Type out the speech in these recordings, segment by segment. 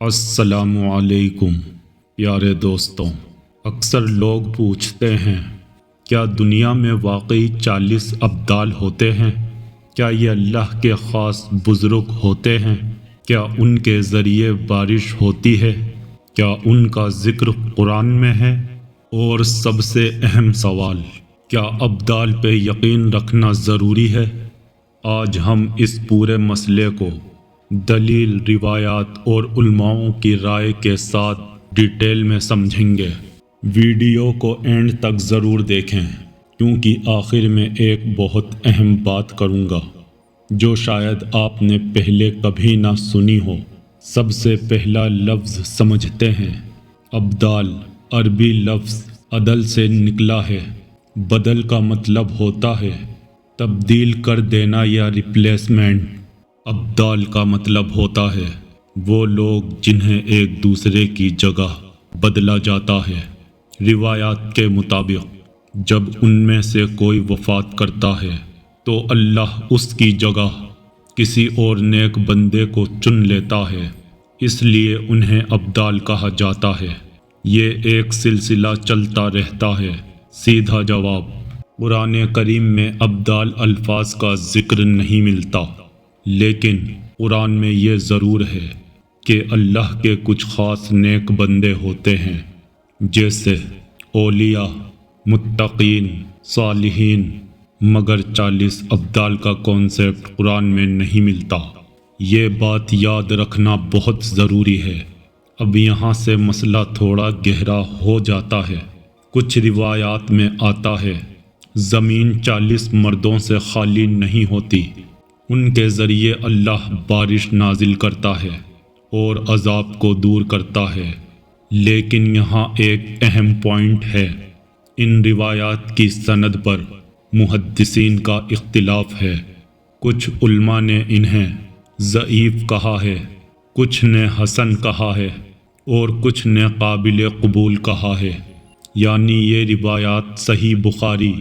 السلام علیکم پیارے دوستوں، اکثر لوگ پوچھتے ہیں کیا دنیا میں واقعی 40 ابدال ہوتے ہیں؟ کیا یہ اللہ کے خاص بزرگ ہوتے ہیں؟ کیا ان کے ذریعے بارش ہوتی ہے؟ کیا ان کا ذکر قرآن میں ہے؟ اور سب سے اہم سوال، کیا ابدال پہ یقین رکھنا ضروری ہے؟ آج ہم اس پورے مسئلے کو دلیل، روایات اور علماؤں کی رائے کے ساتھ ڈیٹیل میں سمجھیں گے۔ ویڈیو کو اینڈ تک ضرور دیکھیں کیونکہ آخر میں ایک بہت اہم بات کروں گا جو شاید آپ نے پہلے کبھی نہ سنی ہو۔ سب سے پہلا لفظ سمجھتے ہیں۔ ابدال عربی لفظ عدل سے نکلا ہے۔ بدل کا مطلب ہوتا ہے تبدیل کر دینا یا ریپلیسمنٹ۔ ابدال کا مطلب ہوتا ہے وہ لوگ جنہیں ایک دوسرے کی جگہ بدلا جاتا ہے۔ روایات کے مطابق جب ان میں سے کوئی وفات کرتا ہے تو اللہ اس کی جگہ کسی اور نیک بندے کو چن لیتا ہے، اس لیے انہیں ابدال کہا جاتا ہے۔ یہ ایک سلسلہ چلتا رہتا ہے۔ سیدھا جواب، قرآن کریم میں ابدال الفاظ کا ذکر نہیں ملتا، لیکن قرآن میں یہ ضرور ہے کہ اللہ کے کچھ خاص نیک بندے ہوتے ہیں، جیسے اولیاء، متقین، صالحین، مگر 40 ابدال کا کانسیپٹ قرآن میں نہیں ملتا۔ یہ بات یاد رکھنا بہت ضروری ہے۔ اب یہاں سے مسئلہ تھوڑا گہرا ہو جاتا ہے۔ کچھ روایات میں آتا ہے زمین 40 مردوں سے خالی نہیں ہوتی، ان کے ذریعے اللہ بارش نازل کرتا ہے اور عذاب کو دور کرتا ہے۔ لیکن یہاں ایک اہم پوائنٹ ہے، ان روایات کی سند پر محدثین کا اختلاف ہے۔ کچھ علماء نے انہیں ضعیف کہا ہے، کچھ نے حسن کہا ہے اور کچھ نے قابل قبول کہا ہے، یعنی یہ روایات صحیح بخاری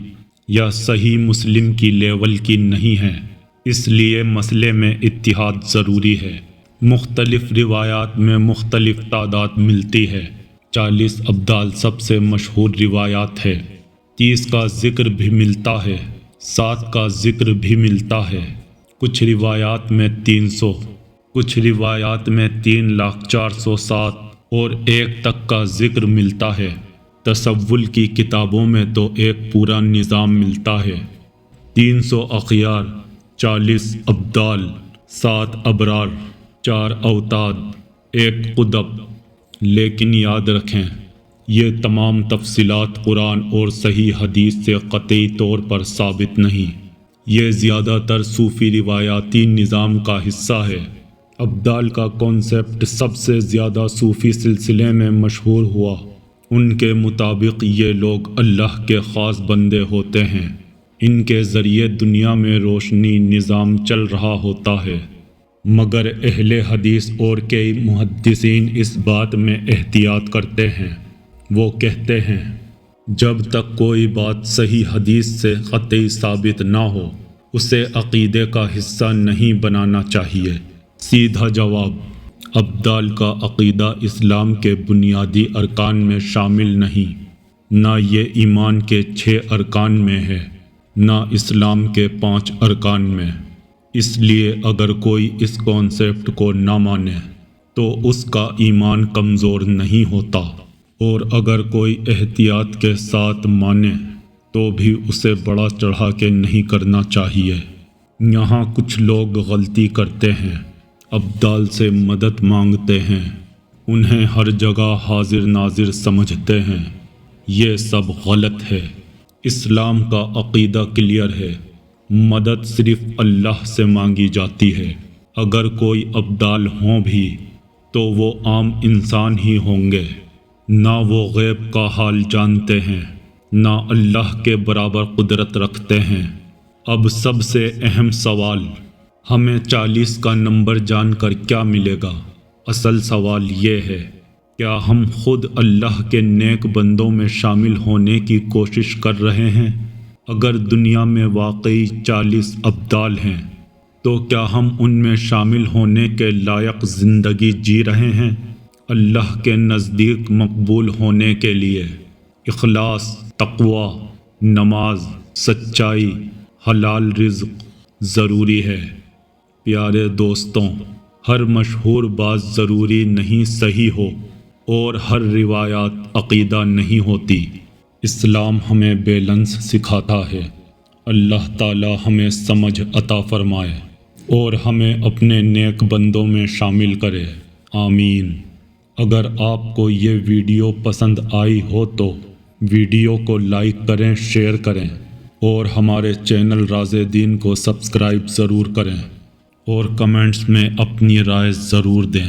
یا صحیح مسلم کی لیول کی نہیں ہیں۔ اس لیے مسئلے میں اتحاد ضروری ہے۔ مختلف روایات میں مختلف تعداد ملتی ہے۔ 40 ابدال سب سے مشہور روایات ہے۔ 30 کا ذکر بھی ملتا ہے، 7 کا ذکر بھی ملتا ہے، کچھ روایات میں 300، کچھ روایات میں 3,04,007 اور 1 تک کا ذکر ملتا ہے۔ تصول کی کتابوں میں تو ایک پورا نظام ملتا ہے، 300 اخیار، 40 ابدال، 7 ابرار، 4 اوتاد، 1 قطب۔ لیکن یاد رکھیں یہ تمام تفصیلات قرآن اور صحیح حدیث سے قطعی طور پر ثابت نہیں، یہ زیادہ تر صوفی روایاتی نظام کا حصہ ہے۔ ابدال کا کانسیپٹ سب سے زیادہ صوفی سلسلے میں مشہور ہوا۔ ان کے مطابق یہ لوگ اللہ کے خاص بندے ہوتے ہیں، ان کے ذریعے دنیا میں روشنی نظام چل رہا ہوتا ہے۔ مگر اہل حدیث اور کئی محدثین اس بات میں احتیاط کرتے ہیں۔ وہ کہتے ہیں جب تک کوئی بات صحیح حدیث سے قطعی ثابت نہ ہو اسے عقیدے کا حصہ نہیں بنانا چاہیے۔ سیدھا جواب، ابدال کا عقیدہ اسلام کے بنیادی ارکان میں شامل نہیں، نہ یہ ایمان کے 6 ارکان میں ہے، نہ اسلام کے 5 ارکان میں۔ اس لیے اگر کوئی اس کانسیپٹ کو نہ مانے تو اس کا ایمان کمزور نہیں ہوتا، اور اگر کوئی احتیاط کے ساتھ مانے تو بھی اسے بڑا چڑھا کے نہیں کرنا چاہیے۔ یہاں کچھ لوگ غلطی کرتے ہیں، ابدال سے مدد مانگتے ہیں، انہیں ہر جگہ حاضر ناظر سمجھتے ہیں۔ یہ سب غلط ہے۔ اسلام کا عقیدہ کلیئر ہے، مدد صرف اللہ سے مانگی جاتی ہے۔ اگر کوئی ابدال ہوں بھی تو وہ عام انسان ہی ہوں گے، نہ وہ غیب کا حال جانتے ہیں، نہ اللہ کے برابر قدرت رکھتے ہیں۔ اب سب سے اہم سوال، ہمیں 40 کا نمبر جان کر کیا ملے گا؟ اصل سوال یہ ہے کیا ہم خود اللہ کے نیک بندوں میں شامل ہونے کی کوشش کر رہے ہیں؟ اگر دنیا میں واقعی 40 ابدال ہیں تو کیا ہم ان میں شامل ہونے کے لائق زندگی جی رہے ہیں؟ اللہ کے نزدیک مقبول ہونے کے لیے اخلاص، تقوی، نماز، سچائی، حلال رزق ضروری ہے۔ پیارے دوستوں، ہر مشہور بات ضروری نہیں صحیح ہو، اور ہر روایات عقیدہ نہیں ہوتی۔ اسلام ہمیں بیلنس سکھاتا ہے۔ اللہ تعالی ہمیں سمجھ عطا فرمائے اور ہمیں اپنے نیک بندوں میں شامل کرے، آمین۔ اگر آپ کو یہ ویڈیو پسند آئی ہو تو ویڈیو کو لائک کریں، شیئر کریں اور ہمارے چینل راز دین کو سبسکرائب ضرور کریں اور کمنٹس میں اپنی رائے ضرور دیں۔